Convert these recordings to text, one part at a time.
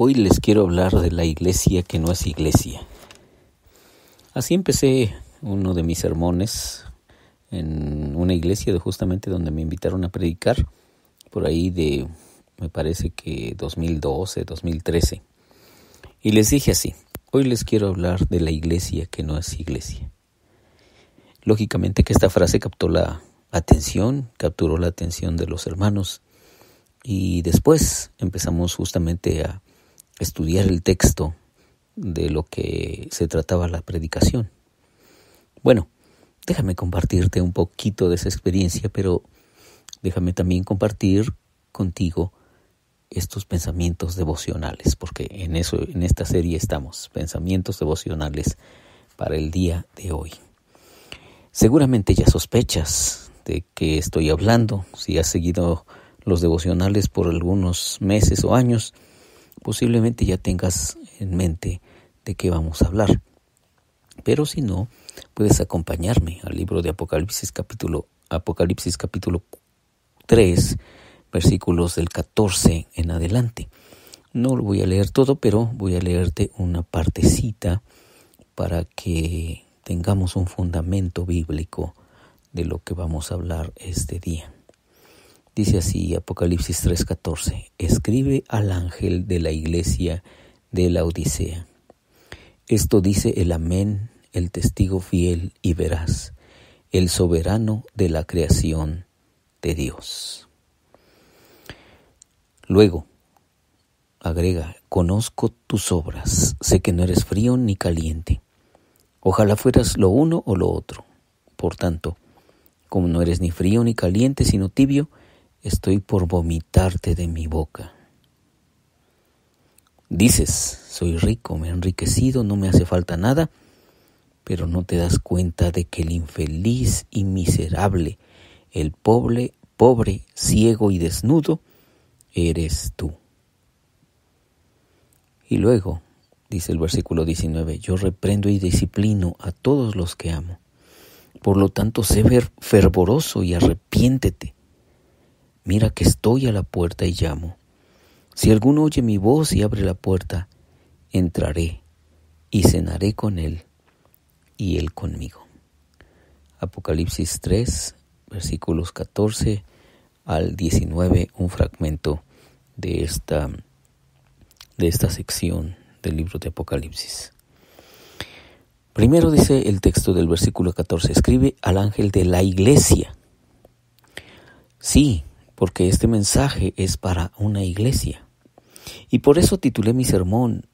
Hoy les quiero hablar de la iglesia que no es iglesia. Así empecé uno de mis sermones en una iglesia justamente donde me invitaron a predicar, por ahí de, me parece que 2012, 2013. Y les dije así: hoy les quiero hablar de la iglesia que no es iglesia. Lógicamente que esta frase capturó la atención de los hermanos, y después empezamos justamente a estudiar el texto de lo que se trataba la predicación. Bueno, déjame compartirte un poquito de esa experiencia, pero déjame también compartir contigo estos pensamientos devocionales, porque en esta serie estamos, pensamientos devocionales para el día de hoy. Seguramente ya sospechas de qué estoy hablando. Si has seguido los devocionales por algunos meses o años, posiblemente ya tengas en mente de qué vamos a hablar. Pero si no, puedes acompañarme al libro de Apocalipsis capítulo 3, versículos del 14 en adelante. No lo voy a leer todo, pero voy a leerte una partecita para que tengamos un fundamento bíblico de lo que vamos a hablar este día. Dice así Apocalipsis 3:14: escribe al ángel de la iglesia de la Odisea. Esto dice el Amén, el testigo fiel y veraz, el soberano de la creación de Dios. Luego, agrega: conozco tus obras, sé que no eres frío ni caliente. Ojalá fueras lo uno o lo otro. Por tanto, como no eres ni frío ni caliente, sino tibio, estoy por vomitarte de mi boca. Dices: soy rico, me he enriquecido, no me hace falta nada, pero no te das cuenta de que el infeliz y miserable, el pobre, ciego y desnudo, eres tú. Y luego, dice el versículo 19, yo reprendo y disciplino a todos los que amo. Por lo tanto, sé fervoroso y arrepiéntete. Mira que estoy a la puerta y llamo. Si alguno oye mi voz y abre la puerta, entraré y cenaré con él y él conmigo. Apocalipsis 3, versículos 14 al 19, un fragmento de esta sección del libro de Apocalipsis. Primero dice el texto del versículo 14, escribe al ángel de la iglesia. Sí, porque este mensaje es para una iglesia. Y por eso titulé mi sermón,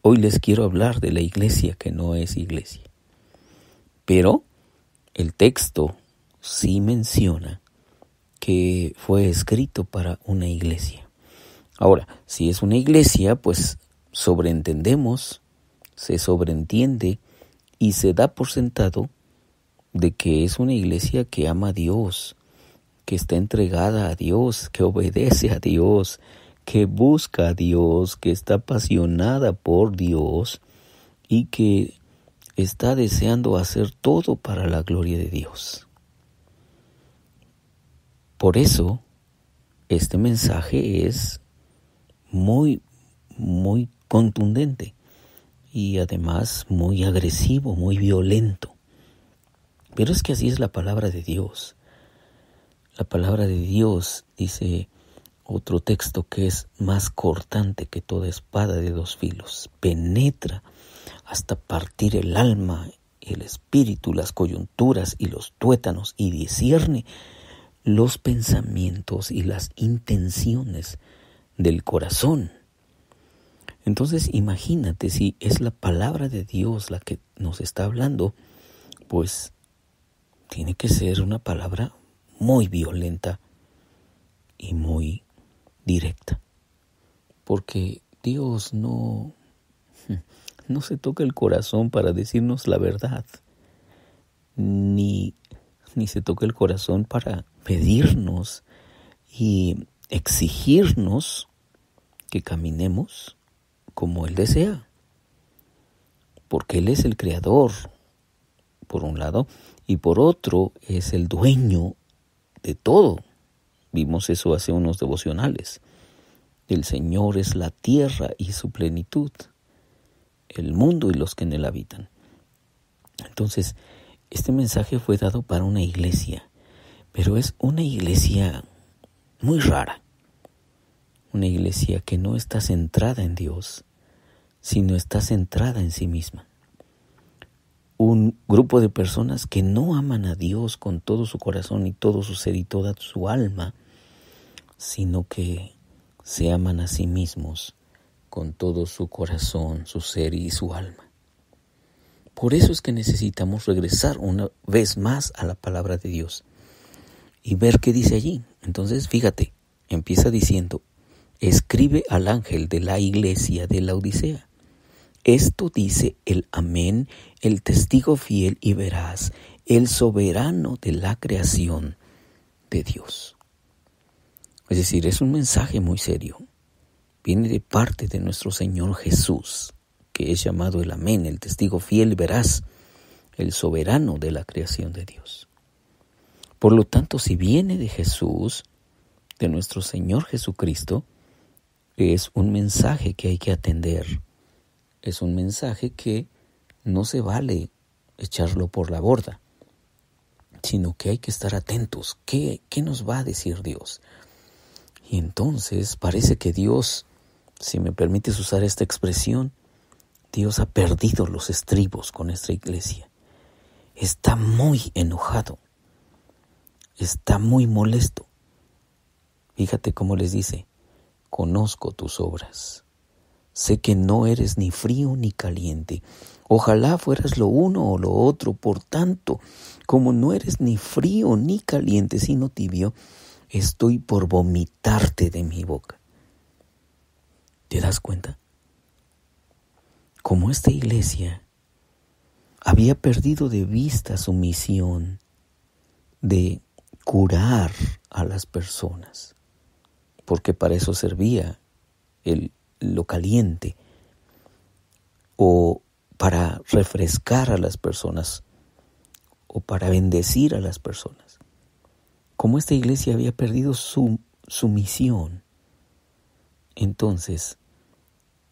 hoy les quiero hablar de la iglesia que no es iglesia. Pero el texto sí menciona que fue escrito para una iglesia. Ahora, si es una iglesia, pues se sobreentiende y se da por sentado de que es una iglesia que ama a Dios, que está entregada a Dios, que obedece a Dios, que busca a Dios, que está apasionada por Dios y que está deseando hacer todo para la gloria de Dios. Por eso, este mensaje es muy, muy contundente y además muy agresivo, muy violento. Pero es que así es la palabra de Dios. La palabra de Dios, dice otro texto, que es más cortante que toda espada de dos filos. Penetra hasta partir el alma, el espíritu, las coyunturas y los tuétanos, y discierne los pensamientos y las intenciones del corazón. Entonces imagínate, si es la palabra de Dios la que nos está hablando, pues tiene que ser una palabra muy violenta y muy directa, porque Dios no se toca el corazón para decirnos la verdad, ni se toca el corazón para pedirnos y exigirnos que caminemos como Él desea, porque Él es el creador, por un lado, y por otro es el dueño de todo. Vimos eso hace unos devocionales. del Señor es la tierra y su plenitud, el mundo y los que en él habitan. Entonces, este mensaje fue dado para una iglesia, pero es una iglesia muy rara. Una iglesia que no está centrada en Dios, sino está centrada en sí misma. Un grupo de personas que no aman a Dios con todo su corazón y todo su ser y toda su alma, sino que se aman a sí mismos con todo su corazón, su ser y su alma. Por eso es que necesitamos regresar una vez más a la palabra de Dios y ver qué dice allí. Entonces, fíjate, empieza diciendo: escribe al ángel de la iglesia de Laodicea. Esto dice el Amén, el testigo fiel y veraz, el soberano de la creación de Dios. Es decir, es un mensaje muy serio. Viene de parte de nuestro Señor Jesús, que es llamado el Amén, el testigo fiel y veraz, el soberano de la creación de Dios. Por lo tanto, si viene de Jesús, de nuestro Señor Jesucristo, es un mensaje que hay que atender. Es un mensaje que no se vale echarlo por la borda, sino que hay que estar atentos. ¿Qué nos va a decir Dios? Y entonces parece que Dios, si me permites usar esta expresión, Dios ha perdido los estribos con esta iglesia. Está muy enojado. Está muy molesto. Fíjate cómo les dice: conozco tus obras. Sé que no eres ni frío ni caliente. Ojalá fueras lo uno o lo otro. Por tanto, como no eres ni frío ni caliente, sino tibio, estoy por vomitarte de mi boca. ¿Te das cuenta? Como esta iglesia había perdido de vista su misión de curar a las personas, porque para eso servía lo caliente, o para refrescar a las personas, o para bendecir a las personas. Como esta iglesia había perdido su misión, entonces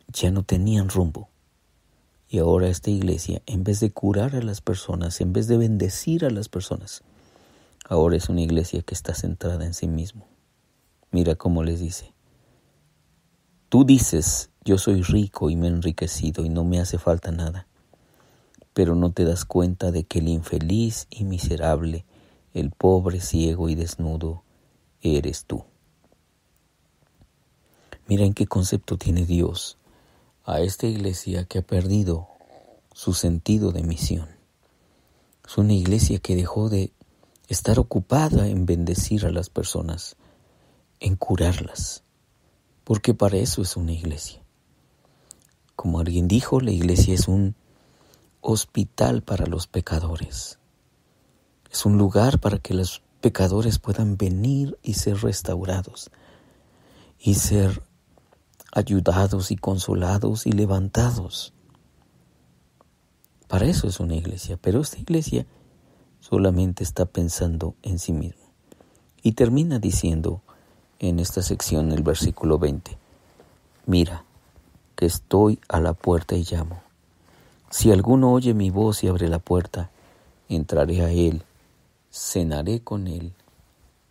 ya no tenían rumbo. Y ahora esta iglesia, en vez de curar a las personas, en vez de bendecir a las personas, ahora es una iglesia que está centrada en sí mismo. Mira cómo les dice: tú dices, yo soy rico y me he enriquecido y no me hace falta nada, pero no te das cuenta de que el infeliz y miserable, el pobre, ciego y desnudo, eres tú. Mira en qué concepto tiene Dios a esta iglesia que ha perdido su sentido de misión. Es una iglesia que dejó de estar ocupada en bendecir a las personas, en curarlas, porque para eso es una iglesia. Como alguien dijo, la iglesia es un hospital para los pecadores. Es un lugar para que los pecadores puedan venir y ser restaurados, y ser ayudados y consolados y levantados. Para eso es una iglesia, pero esta iglesia solamente está pensando en sí mismo. Y termina diciendo en esta sección, el versículo 20, mira, que estoy a la puerta y llamo. Si alguno oye mi voz y abre la puerta, entraré a él, cenaré con él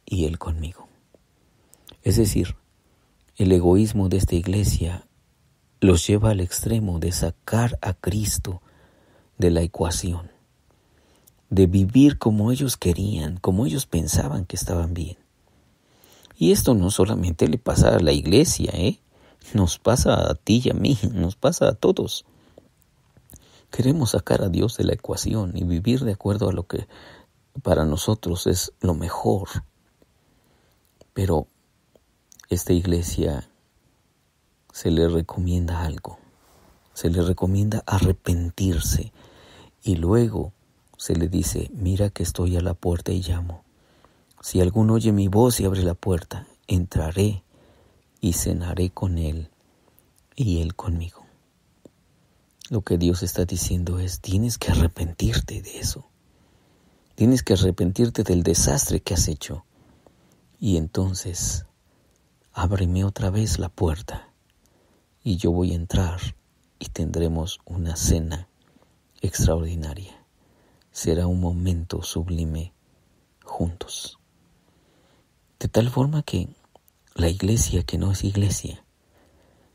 y él conmigo. Es decir, el egoísmo de esta iglesia los lleva al extremo de sacar a Cristo de la ecuación, de vivir como ellos querían, como ellos pensaban que estaban bien. Y esto no solamente le pasa a la iglesia, nos pasa a ti y a mí, nos pasa a todos. Queremos sacar a Dios de la ecuación y vivir de acuerdo a lo que para nosotros es lo mejor. Pero esta iglesia se le recomienda algo, se le recomienda arrepentirse y luego se le dice, mira que estoy a la puerta y llamo. Si alguno oye mi voz y abre la puerta, entraré y cenaré con él y él conmigo. Lo que Dios está diciendo es, tienes que arrepentirte de eso. Tienes que arrepentirte del desastre que has hecho. Y entonces ábreme otra vez la puerta y yo voy a entrar y tendremos una cena extraordinaria. Será un momento sublime juntos. De tal forma que la iglesia que no es iglesia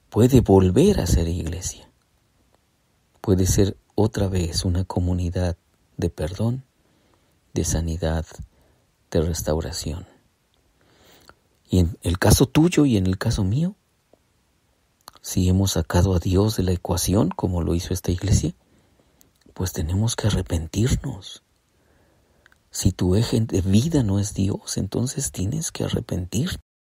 puede volver a ser iglesia. Puede ser otra vez una comunidad de perdón, de sanidad, de restauración. Y en el caso tuyo y en el caso mío, si hemos sacado a Dios de la ecuación, como lo hizo esta iglesia, pues tenemos que arrepentirnos. Si tu eje de vida no es Dios, entonces tienes que arrepentirte.